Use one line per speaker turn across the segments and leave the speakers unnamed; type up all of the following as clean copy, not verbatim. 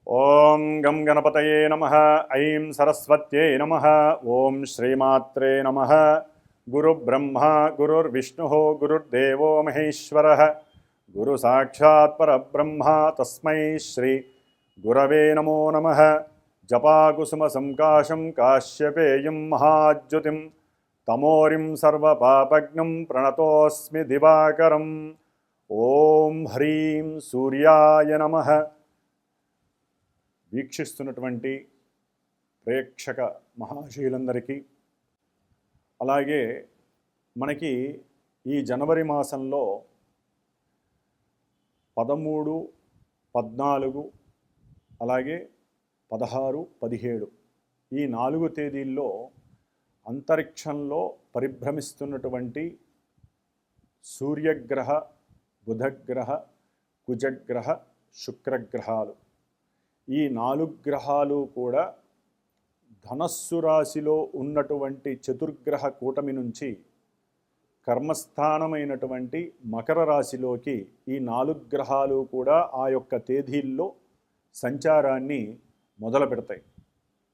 ఓం గం గణపతయే నమః. ఐం సరస్వత్యై నమః. ఓం శ్రీమాత్రే నమః. గురు బ్రహ్మ గురుర్విష్ణుః గురుర్దేవో మహేశ్వరః గురు సాక్షాత్ పరబ్రహ్మ తస్మై శ్రీ గురవే నమో నమః. జపాకుసుమ సంకాశం కాశ్యపేయం మహాజ్యోతిం తమోరిం సర్వపాపజ్ఞం ప్రణతోస్మి దివాకరం. ఓం హ్రీం సూర్యాయ నమః. వీక్షిస్తున్నటువంటి ప్రేక్షక మహాశయులందరికీ, అలాగే మనకి ఈ జనవరి మాసంలో 13, 14 అలాగే 16, 17 ఈ 4 తేదీల్లో అంతరిక్షంలో పరిభ్రమిస్తున్నటువంటి సూర్యగ్రహ, బుధగ్రహ, కుజగ్రహ, శుక్రగ్రహాలు, ఈ 4 గ్రహాలు కూడా ధనస్సు రాశిలో ఉన్నటువంటి చతుర్గ్రహ కూటమి నుంచి కర్మస్థానమైనటువంటి మకర రాశిలోకి ఈ 4 గ్రహాలు కూడా ఆ యొక్క తేదీల్లో సంచారాన్ని మొదలు పెడతాయి.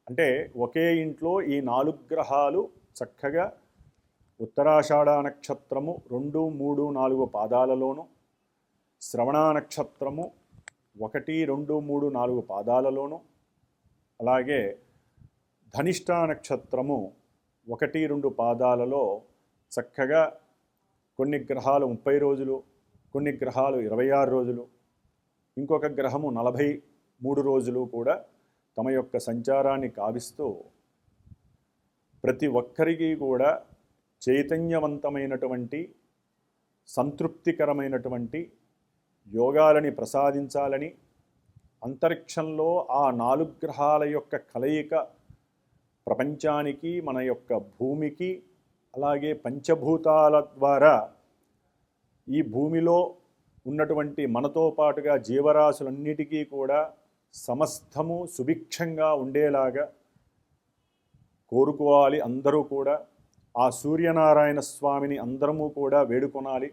అంటే ఒకే ఇంట్లో ఈ 4 గ్రహాలు చక్కగా ఉత్తరాషాఢ నక్షత్రము 2, 3, 4 పాదాలలోను, శ్రవణ నక్షత్రము 1, 2, 3, 4 పాదాలలోను, అలాగే ధనిష్ట నక్షత్రము 1, 2 పాదాలలో చక్కగా కొన్ని గ్రహాలు 30 రోజులు, కొన్ని గ్రహాలు 26 రోజులు, ఇంకొక గ్రహము 43 రోజులు కూడా తమ యొక్క సంచారాన్ని కావిస్తూ ప్రతి ఒక్కరికి కూడా చైతన్యవంతమైనటువంటి సంతృప్తికరమైనటువంటి యోగాలని ప్రసాదించాలని, అంతరిక్షంలో ఆ 4 గ్రహాల యొక్క కలయిక ప్రపంచానికి, మన యొక్క భూమికి, అలాగే పంచభూతాల ద్వారా ఈ భూమిలో ఉన్నటువంటి మనతో పాటుగా జీవరాశులన్నిటికీ కూడా సమస్తము సుభిక్షంగా ఉండేలాగా కోరుకోవాలి. అందరూ కూడా ఆ సూర్యనారాయణ స్వామిని అందరము కూడా వేడుకొనాలి.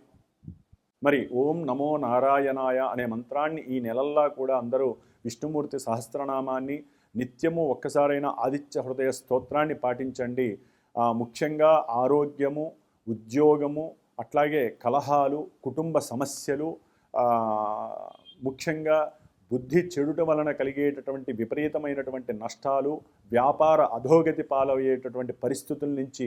మరి ఓం నమో నారాయణాయ అనే మంత్రాన్ని ఈ నెలల్లా కూడా అందరూ విష్ణుమూర్తి సహస్రనామాన్ని నిత్యము ఒక్కసారైనా ఆదిత్య హృదయ స్తోత్రాన్ని పాటించండి. ముఖ్యంగా ఆరోగ్యము, ఉద్యోగము, అట్లాగే కలహాలు, కుటుంబ సమస్యలు, ముఖ్యంగా బుద్ధి చెడుట వలన కలిగేటటువంటి విపరీతమైనటువంటి నష్టాలు, వ్యాపార అధోగతి పాలయ్యేటటువంటి పరిస్థితుల నుంచి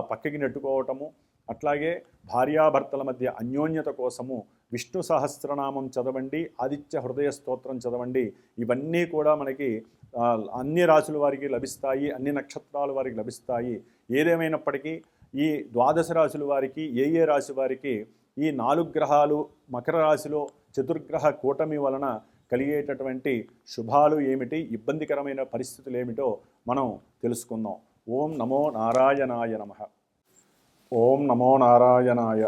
పక్కకి నెట్టుకోవటము, అట్లాగే భార్యాభర్తల మధ్య అన్యోన్యత కోసము విష్ణు సహస్రనామం చదవండి, ఆదిత్య హృదయ స్తోత్రం చదవండి. ఇవన్నీ కూడా మనకి అన్ని రాశుల వారికి లభిస్తాయి, అన్ని నక్షత్రాల వారికి లభిస్తాయి. ఏదేమైనప్పటికీ ఈ 12 రాశుల వారికి, ఏ రాశి వారికి ఈ 4 గ్రహాలు మకర రాశిలో చతుర్గ్రహ కూటమి వలన కలిగేటటువంటి శుభాలు ఏమిటి, ఇబ్బందికరమైన పరిస్థితులు ఏమిటో మనం తెలుసుకుందాం. ఓం నమో నారాయణాయ నమః. ఓం నమో నారాయణాయ.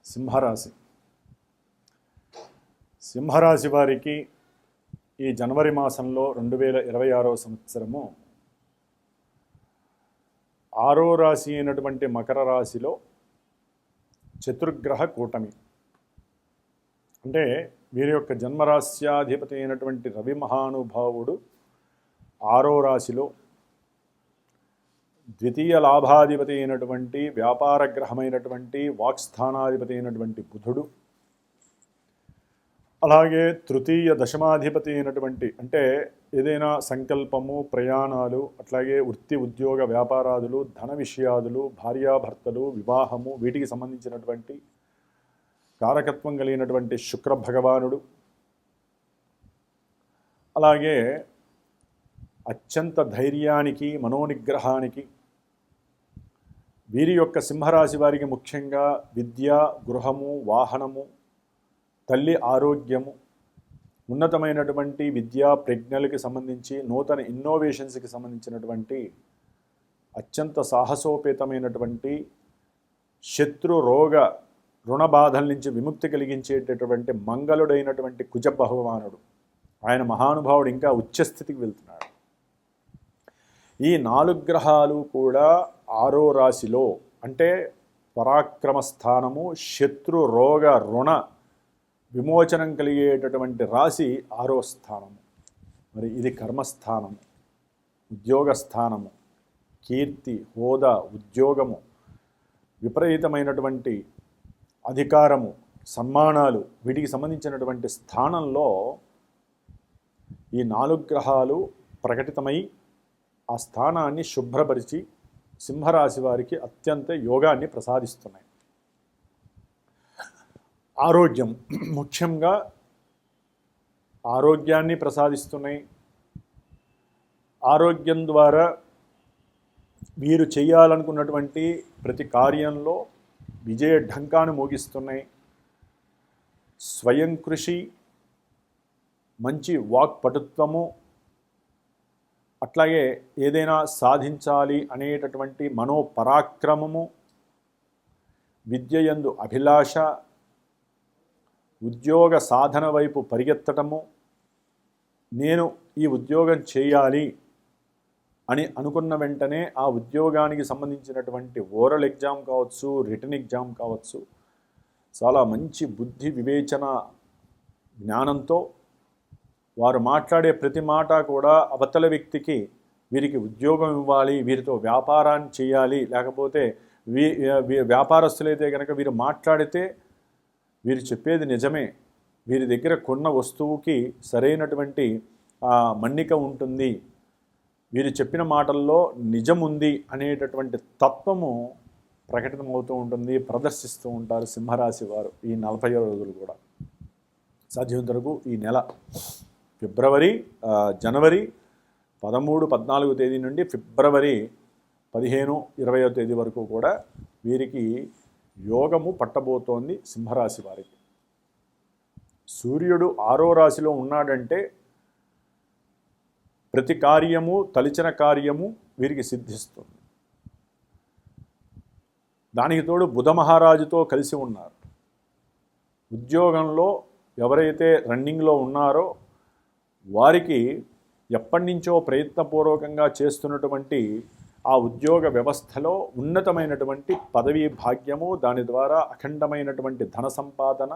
సింహరాశి. సింహరాశి వారికి ఈ జనవరి మాసంలో 2026వ సంవత్సరము 6వ రాశి అయినటువంటి మకర రాశిలో చతుర్గ్రహ కూటమి. అంటే వీరి యొక్క జన్మరాశ్యాధిపతి అయినటువంటి రవి మహానుభావుడు 6వ రాశిలో, ద్వితీయ లాభాధిపతి అయినటువంటి వ్యాపార గ్రహమైనటువంటి వాక్స్థానాధిపతి అయినటువంటి బుధుడు, అలాగే తృతీయ దశమాధిపతి అయినటువంటి, అంటే ఏదైనా సంకల్పము, ప్రయాణాలు, అట్లాగే వృత్తి ఉద్యోగ వ్యాపారాదులు, ధన విషయాదులు, భార్యాభర్తలు, వివాహము, వీటికి సంబంధించినటువంటి కారకత్వం కలిగినటువంటి శుక్ర భగవానుడు, అలాగే అత్యంత ధైర్యానికి, మనోనిగ్రహానికి వీరి యొక్క సింహరాశి వారికి ముఖ్యంగా విద్య, గృహము, వాహనము, తల్లి ఆరోగ్యము, ఉన్నతమైనటువంటి విద్యా ప్రజ్ఞలకి సంబంధించి, నూతన ఇన్నోవేషన్స్కి సంబంధించినటువంటి అత్యంత సాహసోపేతమైనటువంటి శత్రు రోగ రుణ బాధల నుంచి విముక్తి కలిగించేటటువంటి మంగళుడైనటువంటి కుజ భగవానుడు, ఆయన మహానుభావుడు ఇంకా ఉచ్చస్థితికి వెళ్తున్నాడు. ఈ 4 గ్రహాలు కూడా 6వ రాశిలో, అంటే పరాక్రమ స్థానము, శత్రు రోగ రుణ విమోచనం కలిగేటటువంటి రాశి 6వ స్థానము. మరి ఇది కర్మస్థానము, ఉద్యోగ స్థానము, కీర్తి, హోదా, ఉద్యోగము, విపరీతమైనటువంటి అధికారము, సన్మానాలు, వీటికి సంబంధించినటువంటి స్థానంలో ఈ 4 గ్రహాలు ప్రకటితమై ఆ స్థానాన్ని శుభ్రపరిచి సింహరాశి వారికి అత్యంత యోగాన్ని ప్రసాదిస్తున్నాయి. ఆరోగ్యం, ముఖ్యంగా ఆరోగ్యాన్ని ప్రసాదిస్తున్నాయి. ఆరోగ్యం ద్వారా వీరు చేయాలనుకున్నటువంటి ప్రతి కార్యంలో విజయ ఢంకాను మోగిస్తున్నాయి. స్వయం కృషి, మంచి వాక్పటుత్వము, అట్లాగే ఏదైనా సాధించాలి అనేటటువంటి మనోపరాక్రమము, విద్యయందు అభిలాష, ఉద్యోగ సాధన వైపు పరిగెత్తటము, నేను ఈ ఉద్యోగం చేయాలి అని అనుకున్న వెంటనే ఆ ఉద్యోగానికి సంబంధించినటువంటి ఓరల్ ఎగ్జామ్ కావచ్చు, రిటన్ ఎగ్జామ్ కావచ్చు, చాలా మంచి బుద్ధి వివేచన జ్ఞానంతో వారు మాట్లాడే ప్రతి మాట కూడా అవతల వ్యక్తికి వీరికి ఉద్యోగం ఇవ్వాలి, వీరితో వ్యాపారాన్ని చేయాలి, లేకపోతే వ్యాపారస్తులైతే కనుక వీరు మాట్లాడితే వీరు చెప్పేది నిజమే, వీరి దగ్గర కొన్న వస్తువుకి సరైనటువంటి మన్నిక ఉంటుంది, వీరు చెప్పిన మాటల్లో నిజం ఉంది అనేటటువంటి తత్వము ప్రకటితమవుతూ ఉంటుంది, ప్రదర్శిస్తూ ఉంటారు సింహరాశి వారు ఈ 40 రోజులు కూడా. సాధ్యమైనంత వరకు ఈ నెల జనవరి 13, 14 తేదీ నుండి ఫిబ్రవరి 15, 20వ తేదీ వరకు కూడా వీరికి యోగము పట్టబోతోంది సింహరాశి వారికి. సూర్యుడు 6వ రాశిలో ఉన్నాడంటే ప్రతి కార్యము, తలిచిన కార్యము వీరికి సిద్ధిస్తుంది. దానికి తోడు బుధ మహారాజుతో కలిసి ఉన్నారు. ఉద్యోగంలో ఎవరైతే రన్నింగ్లో ఉన్నారో వారికి ఎప్పటి నుంచో ప్రయత్నపూర్వకంగా చేస్తున్నటువంటి ఆ ఉద్యోగ వ్యవస్థలో ఉన్నతమైనటువంటి పదవీ భాగ్యము, దాని ద్వారా అఖండమైనటువంటి ధన సంపాదన,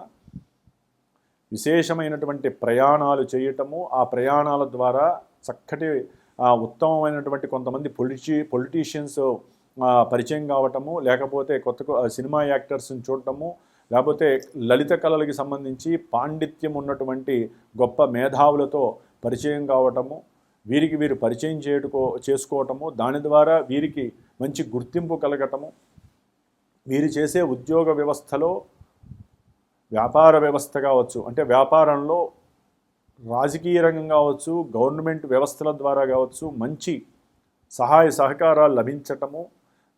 విశేషమైనటువంటి ప్రయాణాలు చేయటము, ఆ ప్రయాణాల ద్వారా చక్కటి ఉత్తమమైనటువంటి కొంతమంది పొలిటీషియన్స్ పరిచయం కావటము, లేకపోతే కొత్త సినిమా యాక్టర్స్ని చూడటము, లేకపోతే లలిత కళలకి సంబంధించి పాండిత్యం ఉన్నటువంటి గొప్ప మేధావులతో పరిచయం కావటము, వీరికి వీరు పరిచయం చేసుకోవటము, దాని ద్వారా వీరికి మంచి గుర్తింపు కలగటము, వీరు చేసే ఉద్యోగ వ్యవస్థలో వ్యాపార వ్యవస్థ కావచ్చు, అంటే వ్యాపారంలో రాజకీయ రంగం కావచ్చు, గవర్నమెంట్ వ్యవస్థల ద్వారా కావచ్చు, మంచి సహాయ సహకారాలు లభించటము,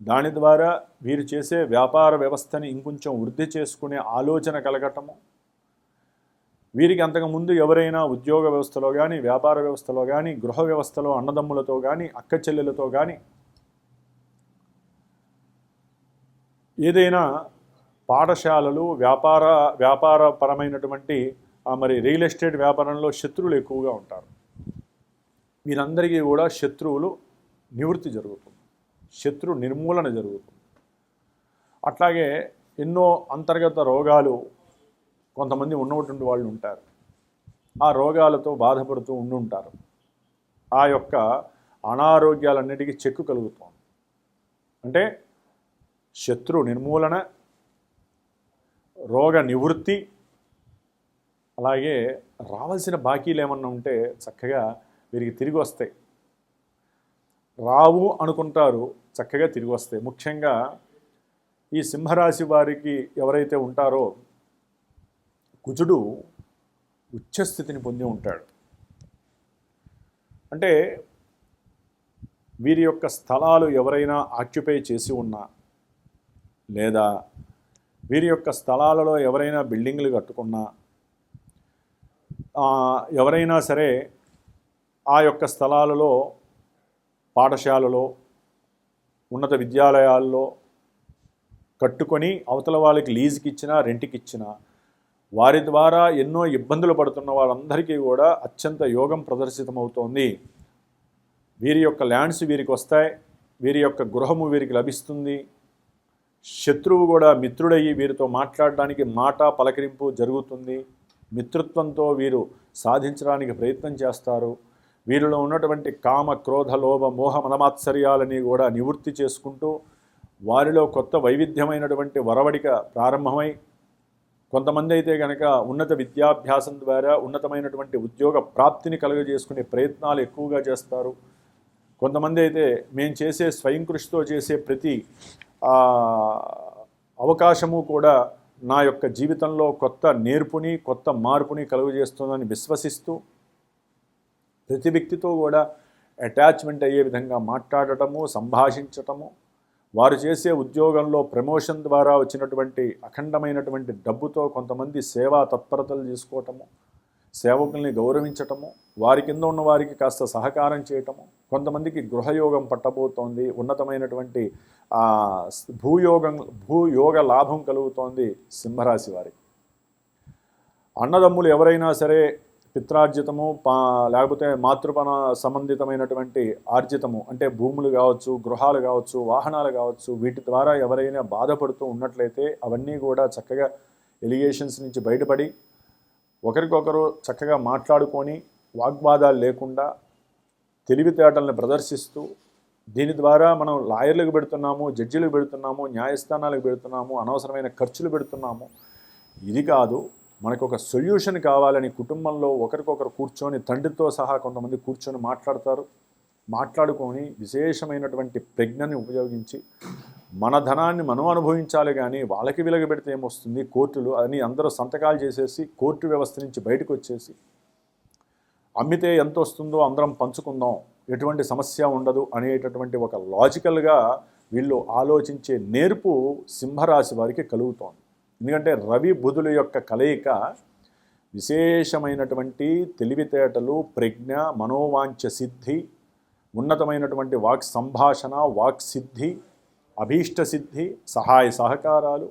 దాని ద్వారా వీరు చేసే వ్యాపార వ్యవస్థని ఇంకొంచెం వృద్ధి చేసుకునే ఆలోచన కలగటము, వీరికి అంతకుముందు ఎవరైనా ఉద్యోగ వ్యవస్థలో కానీ, వ్యాపార వ్యవస్థలో కానీ, గృహ వ్యవస్థలో అన్నదమ్ములతో కానీ, అక్క చెల్లెలతో కానీ ఏదైనా పాఠశాలలు, వ్యాపారపరమైనటువంటి మరి రియల్ ఎస్టేట్ వ్యాపారంలో శత్రువులు ఎక్కువగా ఉంటారు. వీరందరికీ కూడా శత్రువులు నివృత్తి జరుగుతుంది, శత్రు నిర్మూలన జరుగుతుంది. అట్లాగే ఎన్నో అంతర్గత రోగాలు కొంతమంది ఉన్నటువంటి వాళ్ళు ఉంటారు, ఆ రోగాలతో బాధపడుతూ ఉండుంటారు. ఆ యొక్క అనారోగ్యాలన్నిటికీ చెక్కు కలుగుతుంది. అంటే శత్రు నిర్మూలన, రోగ నివృత్తి, అలాగే రావాల్సిన బాకీలు ఏమన్నా ఉంటే చక్కగా వీరికి తిరిగి వస్తాయి. రావు అనుకుంటారు, చక్కగా తిరిగి వస్తాయి. ముఖ్యంగా ఈ సింహరాశి వారికి ఎవరైతే ఉంటారో కుజుడు ఉచ్చస్థితిని పొంది ఉంటాడు. అంటే వీరి యొక్క స్థలాలు ఎవరైనా ఆక్యుపై చేసి ఉన్నా, లేదా వీరి యొక్క స్థలాలలో ఎవరైనా బిల్డింగ్లు కట్టుకున్నా, ఎవరైనా సరే ఆ యొక్క స్థలాలలో పాఠశాలలో, ఉన్నత విద్యాలయాల్లో కట్టుకొని అవతల వాళ్ళకి లీజుకి ఇచ్చినా, రెంట్కి ఇచ్చినా, వారి ద్వారా ఎన్నో ఇబ్బందులు పడుతున్న వాళ్ళందరికీ కూడా అత్యంత యోగం ప్రదర్శితమవుతోంది. వీరి యొక్క ల్యాండ్స్ వీరికి వస్తాయి, వీరి యొక్క గృహము వీరికి లభిస్తుంది. శత్రువు కూడా మిత్రుడయ్యి వీరితో మాట్లాడడానికి మాట పలకరింపు జరుగుతుంది. మిత్రత్వంతో వీరు సాధించడానికి ప్రయత్నం చేస్తారు. వీరిలో ఉన్నటువంటి కామ, క్రోధ, లోభ, మోహ, మదమాత్సర్యాలని కూడా నివృత్తి చేసుకుంటూ వారిలో కొత్త వైవిధ్యమైనటువంటి వరవడిక ప్రారంభమై, కొంతమంది అయితే కనుక ఉన్నత విద్యాభ్యాసం ద్వారా ఉన్నతమైనటువంటి ఉద్యోగ ప్రాప్తిని కలుగజేసుకునే ప్రయత్నాలు ఎక్కువగా చేస్తారు. కొంతమంది అయితే మేము చేసే స్వయం కృషితో చేసే ప్రతి అవకాశము కూడా నా యొక్క జీవితంలో కొత్త నేర్పుని, కొత్త మార్పుని కలుగజేస్తుందని విశ్వసిస్తూ ప్రతి వ్యక్తితో కూడా అటాచ్మెంట్ అయ్యే విధంగా మాట్లాడటము, సంభాషించటము, వారు చేసే ఉద్యోగంలో ప్రమోషన్ ద్వారా వచ్చినటువంటి అఖండమైనటువంటి డబ్బుతో కొంతమంది సేవా తత్పరతలు తీసుకోవటము, సేవకుల్ని గౌరవించటము, వారి కింద ఉన్న వారికి కాస్త సహకారం చేయటము, కొంతమందికి గృహయోగం పట్టబోతోంది, ఉన్నతమైనటువంటి భూయోగ లాభం కలుగుతోంది సింహరాశి వారికి. అన్నదమ్ములు ఎవరైనా సరే పిత్రార్జితము లేకపోతే మాతృపణ సంబంధితమైనటువంటి ఆర్జితము అంటే భూములు కావచ్చు, గృహాలు కావచ్చు, వాహనాలు కావచ్చు, వీటి ద్వారా ఎవరైనా బాధపడుతూ ఉన్నట్లయితే అవన్నీ కూడా చక్కగా ఎలిగేషన్స్ నుంచి బయటపడి ఒకరికొకరు చక్కగా మాట్లాడుకొని వాగ్వాదాలు లేకుండా తెలివితేటల్ని ప్రదర్శిస్తూ, దీని ద్వారా మనం లాయర్లకు పెడుతున్నాము, జడ్జిలకు పెడుతున్నాము, న్యాయస్థానాలకు పెడుతున్నాము, అనవసరమైన ఖర్చులు పెడుతున్నాము. ఇది కాదు, మనకు ఒక సొల్యూషన్ కావాలని కుటుంబంలో ఒకరికొకరు కూర్చొని, తండ్రితో సహా కొంతమంది కూర్చొని మాట్లాడుకొని విశేషమైనటువంటి ప్రజ్ఞని ఉపయోగించి మన ధనాన్ని మనం అనుభవించాలి, కానీ వాళ్ళకి వెలగబెడితే ఏమొస్తుంది, కోర్టులు అని అందరూ సంతకాలు చేసేసి కోర్టు వ్యవస్థ నుంచి బయటకు వచ్చేసి అమ్మితే ఎంత వస్తుందో అందరం పంచుకుందాం, ఎటువంటి సమస్య ఉండదు అనేటటువంటి ఒక లాజికల్గా వీళ్ళు ఆలోచించే నేర్పు సింహరాశి వారికి కలుగుతోంది. ఎందుకంటే రవి బుధుల యొక్క కలయిక విశేషమైనటువంటి తెలివితేటలు, ప్రజ్ఞ, మనోవాంఛ సిద్ధి, ఉన్నతమైనటువంటి వాక్ సంభాషణ, వాక్ సిద్ధి, అభీష్ట సిద్ధి, సహాయ సహకారాలు,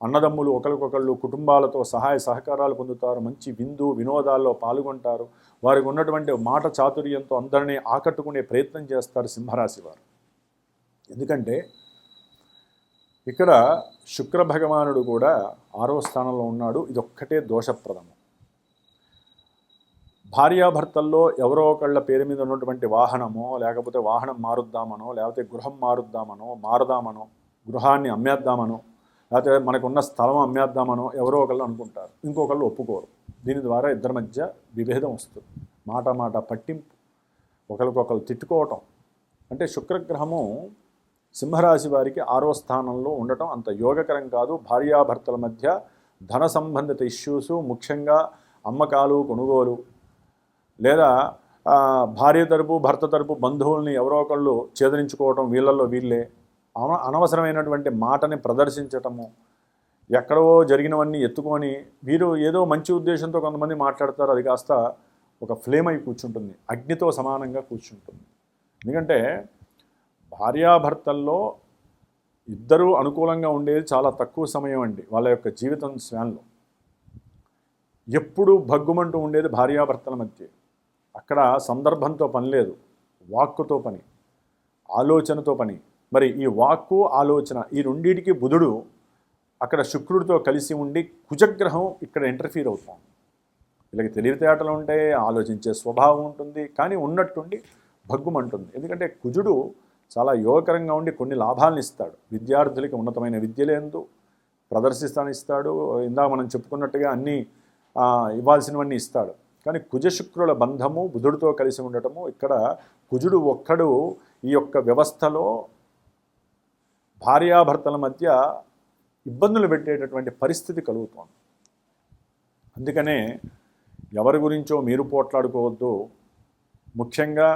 అన్నదమ్ములు ఒకరికొకళ్ళు కుటుంబాలతో సహాయ సహకారాలు పొందుతారు, మంచి వినోదాల్లో పాల్గొంటారు, వారికి ఉన్నటువంటి మాట చాతుర్యంతో అందరినీ ఆకట్టుకునే ప్రయత్నం చేస్తారు సింహరాశి వారు. ఎందుకంటే ఇక్కడ శుక్ర భగవానుడు కూడా 6వ స్థానంలో ఉన్నాడు. ఇదొక్కటే దోషప్రదము. భార్యాభర్తల్లో ఎవరో ఒకళ్ళ పేరు మీద ఉన్నటువంటి వాహనమో, లేకపోతే వాహనం మారుద్దామనో, లేకపోతే గృహం మారుదామనో, గృహాన్ని అమ్మేద్దామనో, లేకపోతే మనకున్న స్థలం అమ్మేద్దామనో ఎవరో ఒకళ్ళు అనుకుంటారు, ఇంకొకళ్ళు ఒప్పుకోరు. దీని ద్వారా ఇద్దరి మధ్య విభేదం వస్తుంది, మాట పట్టింపు, ఒకరికొకరు తిట్టుకోవటం. అంటే శుక్రగ్రహము సింహరాశి వారికి 6వ స్థానంలో ఉండటం అంత యోగకరం కాదు. భార్యాభర్తల మధ్య ధన సంబంధిత ఇష్యూస్, ముఖ్యంగా అమ్మకాలు, కొనుగోలు, లేదా భార్య తరపు భర్త తరపు బంధువుల్ని ఎవరో ఒకళ్ళు ఛేదరించుకోవటం, వీళ్ళల్లో వీళ్ళే అనవసరమైనటువంటి మాటని ప్రదర్శించటము, ఎక్కడో జరిగినవన్నీ ఎత్తుకొని వీరు ఏదో మంచి ఉద్దేశంతో కొంతమంది మాట్లాడతారు, అది కాస్త ఒక ఫ్లేమ్ అయి కూర్చుంటుంది, అగ్నితో సమానంగా కూర్చుంటుంది. ఎందుకంటే భార్యాభర్తల్లో ఇద్దరూ అనుకూలంగా ఉండేది చాలా తక్కువ సమయం అండి. వాళ్ళ యొక్క జీవితం స్పాన్లో ఎప్పుడూ భగ్గుమంటూ ఉండేది భార్యాభర్తల మధ్య. అక్కడ సందర్భంతో పని లేదు, వాక్కుతో పని, ఆలోచనతో పని. మరి ఈ వాక్కు, ఆలోచన ఈ రెండింటికి బుధుడు అక్కడ శుక్రుడితో కలిసి ఉండి కుజగ్రహం ఇక్కడ ఇంటర్ఫీర్ అవుతాం. వీళ్ళకి తెలివితేటలు ఉంటాయి, ఆలోచించే స్వభావం ఉంటుంది, కానీ ఉన్నట్టుండి భగ్గుమంటుంది. ఎందుకంటే కుజుడు చాలా యోగకరంగా ఉండి కొన్ని లాభాలను ఇస్తాడు. విద్యార్థులకి ఉన్నతమైన విద్యలేందు ప్రదర్శిస్తానిస్తాడు, ఇందాక మనం చెప్పుకున్నట్టుగా అన్నీ ఇవ్వాల్సినవన్నీ ఇస్తాడు. కానీ కుజశుక్రుల బంధము బుధుడితో కలిసి ఉండటము, ఇక్కడ కుజుడు ఒక్కడు ఈ యొక్క వ్యవస్థలో భార్యాభర్తల మధ్య ఇబ్బందులు పెట్టేటటువంటి పరిస్థితి కలుగుతోంది. అందుకనే ఎవరి గురించో మీరు పోట్లాడుకోవద్దు. ముఖ్యంగా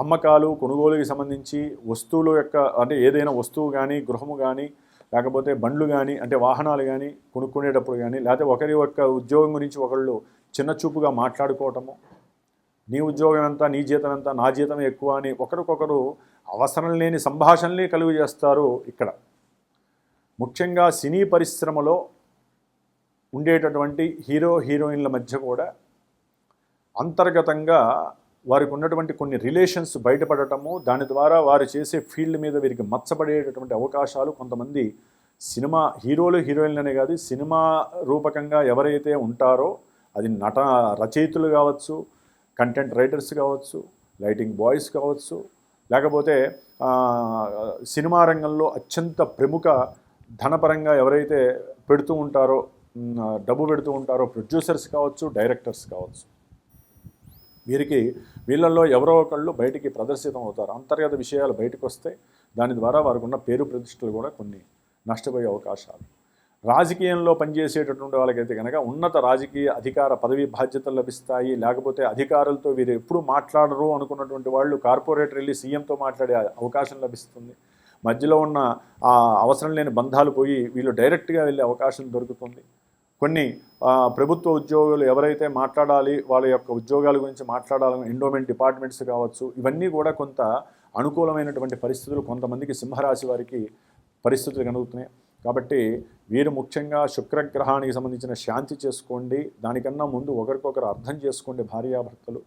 అమ్మకాలు, కొనుగోలుకి సంబంధించి వస్తువుల యొక్క అంటే ఏదైనా వస్తువు కానీ, గృహము కానీ, లేకపోతే బండ్లు కానీ, అంటే వాహనాలు కానీ కొనుక్కునేటప్పుడు కానీ, లేకపోతే ఒకరి యొక్క ఉద్యోగం గురించి ఒకళ్ళు చిన్న చూపుగా మాట్లాడుకోవటము, నీ ఉద్యోగం ఎంత, నీ జీతం ఎంత, నా జీతం ఎక్కువ అని ఒకరికొకరు అవసరం లేని సంభాషణలే కలుగు చేస్తారు. ఇక్కడ ముఖ్యంగా సినీ పరిశ్రమలో ఉండేటటువంటి హీరోయిన్ల మధ్య కూడా అంతర్గతంగా వారికి ఉన్నటువంటి కొన్ని రిలేషన్స్ బయటపడటము, దాని ద్వారా వారు చేసే ఫీల్డ్ మీద వీరికి మచ్చపడేటటువంటి అవకాశాలు కొంతమంది సినిమా హీరోలు హీరోయిన్లనే కాదు, సినిమా రూపకంగా ఎవరైతే ఉంటారో అది రచయితలు కావచ్చు, కంటెంట్ రైటర్స్ కావచ్చు, లైటింగ్ బాయ్స్ కావచ్చు, లేకపోతే సినిమా రంగంలో అత్యంత ప్రముఖ ధనపరంగా ఎవరైతే పెడుతూ ఉంటారో, డబ్బు పెడుతూ ఉంటారో ప్రొడ్యూసర్స్ కావచ్చు, డైరెక్టర్స్ కావచ్చు, వీళ్ళల్లో ఎవరో ఒకళ్ళు బయటికి ప్రదర్శితం అవుతారు. అంతర్గత విషయాలు బయటకు వస్తే దాని ద్వారా వారికి ఉన్న పేరు ప్రతిష్టలు కూడా కొన్ని నష్టపోయే అవకాశాలు. రాజకీయంలో పనిచేసేటటువంటి వాళ్ళకైతే కనుక ఉన్నత రాజకీయ అధికార పదవి బాధ్యతలు లభిస్తాయి. లేకపోతే అధికారులతో వీరు ఎప్పుడు మాట్లాడరు అనుకున్నటువంటి వాళ్ళు కార్పొరేటర్ వెళ్ళి సీఎంతో మాట్లాడే అవకాశం లభిస్తుంది. మధ్యలో ఉన్న ఆ అవసరం లేని బంధాలు పోయి వీళ్ళు డైరెక్ట్గా వెళ్ళే అవకాశం దొరుకుతుంది. కొన్ని ప్రభుత్వ ఉద్యోగులు ఎవరైతే మాట్లాడాలి, వాళ్ళ యొక్క ఉద్యోగాల గురించి మాట్లాడాలని ఎండోమెంట్ డిపార్ట్మెంట్స్ కావచ్చు, ఇవన్నీ కూడా కొంత అనుకూలమైనటువంటి పరిస్థితులు కొంతమందికి సింహరాశి వారికి పరిస్థితులు కలుగుతున్నాయి. కాబట్టి వీరు ముఖ్యంగా శుక్రగ్రహానికి సంబంధించిన శాంతి చేసుకోండి. దానికన్నా ముందు ఒకరికొకరు అర్థం చేసుకోండి భార్యాభర్తలు,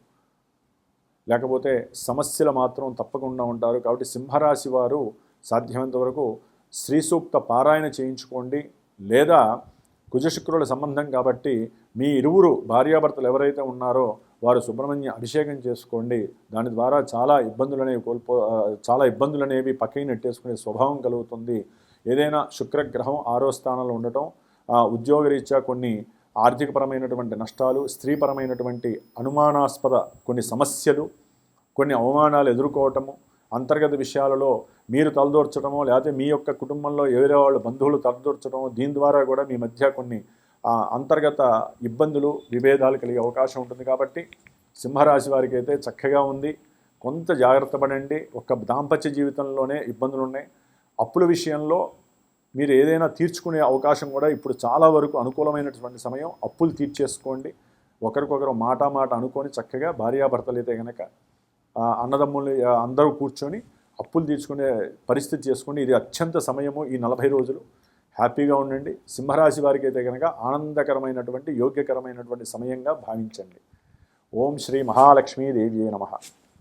లేకపోతే సమస్యలు మాత్రం తప్పకుండా ఉంటారు. కాబట్టి సింహరాశి వారు సాధ్యమైనంత వరకు శ్రీ సూక్త పారాయణ చేయించుకోండి. లేదా కుజశుక్రుల సంబంధం కాబట్టి మీ ఇరువురు భార్యాభర్తలు ఎవరైతే ఉన్నారో వారు సుబ్రహ్మణ్య అభిషేకం చేసుకోండి. దాని ద్వారా చాలా ఇబ్బందులు అనేవి పక్కకి నెట్టేసుకునే స్వభావం కలుగుతుంది. ఏదైనా శుక్రగ్రహం 6వ స్థానంలో ఉండటం, ఉద్యోగరీత్యా కొన్ని ఆర్థికపరమైనటువంటి నష్టాలు, స్త్రీపరమైనటువంటి అనుమానాస్పద కొన్ని సమస్యలు, కొన్ని అవమానాలు ఎదుర్కోవటము, అంతర్గత విషయాలలో మీరు తలదూర్చడమో లేకపోతే మీ యొక్క కుటుంబంలో వేరే వాళ్ళు బంధువులు తలదూర్చడమో, దీని ద్వారా కూడా మీ మధ్య కొన్ని అంతర్గత ఇబ్బందులు, విభేదాలు కలిగే అవకాశం ఉంటుంది. కాబట్టి సింహరాశి వారికి అయితే చక్కగా ఉంది. కొంత జాగ్రత్త పడండి. ఒక దాంపత్య జీవితంలోనే ఇబ్బందులు ఉన్నాయి. అప్పుల విషయంలో మీరు ఏదైనా తీర్చుకునే అవకాశం కూడా ఇప్పుడు చాలా వరకు అనుకూలమైనటువంటి సమయం. అప్పులు తీర్చేసుకోండి. ఒకరికొకరు మాట అనుకొని చక్కగా భార్యాభర్తలు అయితే కనుక అన్నదమ్ములు అందరూ కూర్చొని అప్పులు తీర్చుకునే పరిస్థితి చేసుకోండి. ఇది అత్యంత సమయము. ఈ 40 రోజులు హ్యాపీగా ఉండండి. సింహరాశి వారికి అయితే కనుక ఆనందకరమైనటువంటి యోగ్యకరమైనటువంటి సమయంగా భావించండి. ఓం శ్రీ మహాలక్ష్మీదేవి నమః.